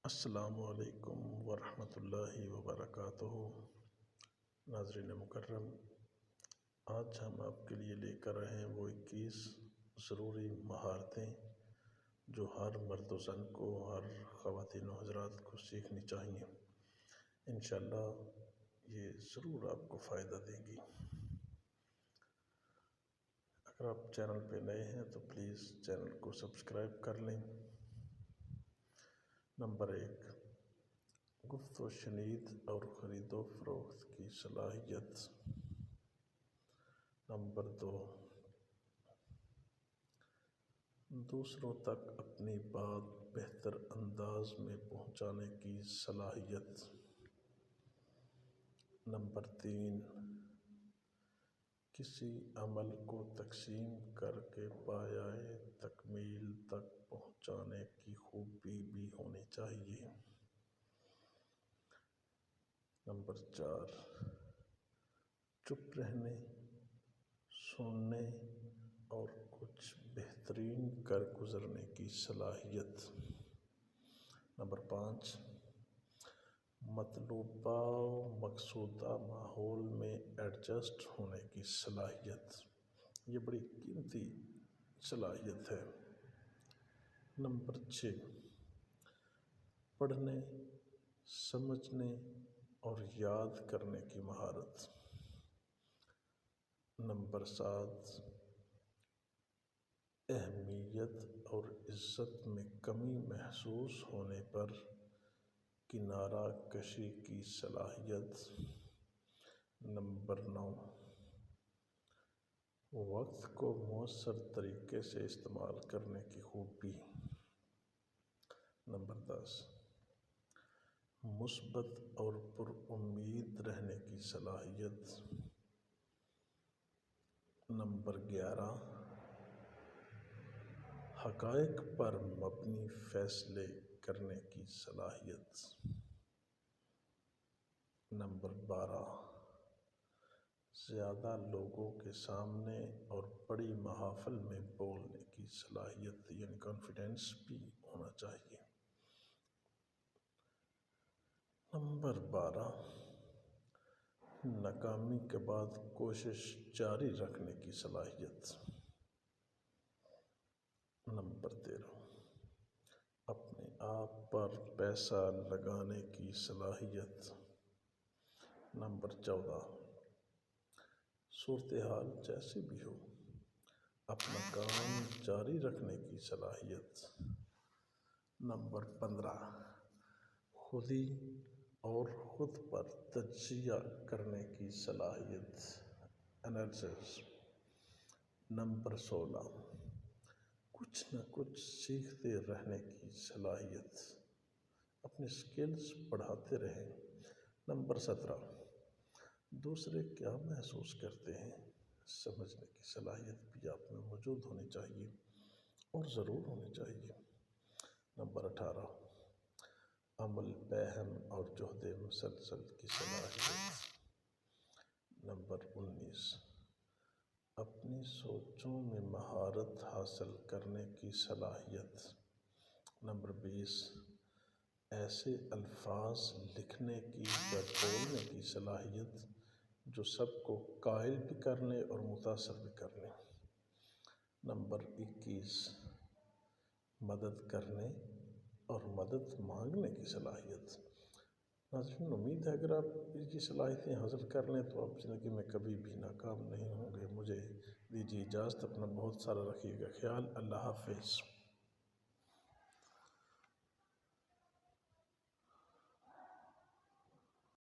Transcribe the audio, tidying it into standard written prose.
السلام علیکم ورحمۃ اللہ وبرکاتہ۔ ناظرین مکرم، آج ہم آپ کے لیے لے کر آئے ہیں وہ 21 ضروری مہارتیں جو ہر مرد و زن کو، ہر خواتین و حضرات کو سیکھنی چاہیے۔ انشاءاللہ یہ ضرور آپ کو فائدہ دیں گی۔ اگر آپ چینل پہ نئے ہیں تو پلیز چینل کو سبسکرائب کر لیں۔ نمبر 1، گفت و شنید اور خرید و فروخت کی صلاحیت۔ نمبر 2، دوسروں تک اپنی بات بہتر انداز میں پہنچانے کی صلاحیت۔ نمبر 3، کسی عمل کو تقسیم کر کے پایۂ تکمیل تک پہنچانے کی خوبی بھی ہونی چاہیے۔ نمبر 4، چپ رہنے، سننے اور کچھ بہترین کر گزرنے کی صلاحیت۔ نمبر 5، مطلوبہ و مقصودہ ماحول میں ایڈجسٹ ہونے کی صلاحیت۔ یہ بڑی قیمتی صلاحیت ہے۔ نمبر 6، پڑھنے، سمجھنے اور یاد کرنے کی مہارت۔ نمبر 7، اہمیت اور عزت میں کمی محسوس ہونے پر کنارہ کشی کی صلاحیت۔ نمبر 9، وقت کو مؤثر طریقے سے استعمال کرنے کی خوبی۔ نمبر 10، مثبت اور پر امید رہنے کی صلاحیت۔ نمبر 11، حقائق پر مبنی فیصلے کرنے کی صلاحیت۔ نمبر 12، زیادہ لوگوں کے سامنے اور بڑی محافل میں بولنے کی صلاحیت، یعنی کانفیڈنس بھی ہونا چاہیے۔ نمبر 12، ناکامی کے بعد کوشش جاری رکھنے کی صلاحیت۔ نمبر 13، اپنے آپ پر پیسہ لگانے کی صلاحیت۔ نمبر 14، صورتحال جیسی بھی ہو اپنا کام جاری رکھنے کی صلاحیت۔ نمبر 15، خودی اور خود پر تجزیہ کرنے کی صلاحیت، انالیسس۔ نمبر 16، کچھ نہ کچھ سیکھتے رہنے کی صلاحیت، اپنے سکلز بڑھاتے رہیں۔ نمبر 17، دوسرے کیا محسوس کرتے ہیں سمجھنے کی صلاحیت بھی آپ میں موجود ہونی چاہیے اور ضرور ہونی چاہیے۔ نمبر 18، عمل پیہم اور جہد مسلسل کی صلاحیت۔ نمبر 19، اپنی سوچوں میں مہارت حاصل کرنے کی صلاحیت۔ نمبر 20، ایسے الفاظ لکھنے کی یا بولنے کی صلاحیت جو سب کو قائل بھی کر لیں اور متاثر بھی کر لیں۔ نمبر 21، مدد کرنے اور مدد مانگنے کی صلاحیت۔ ناظرین، امید ہے اگر آپ یہ صلاحیتیں حاصل کر لیں تو آپ زندگی میں کبھی بھی ناکام نہیں ہوں گے۔ مجھے دیجیے اجازت، اپنا بہت سارا رکھیے گا خیال۔ اللہ حافظ۔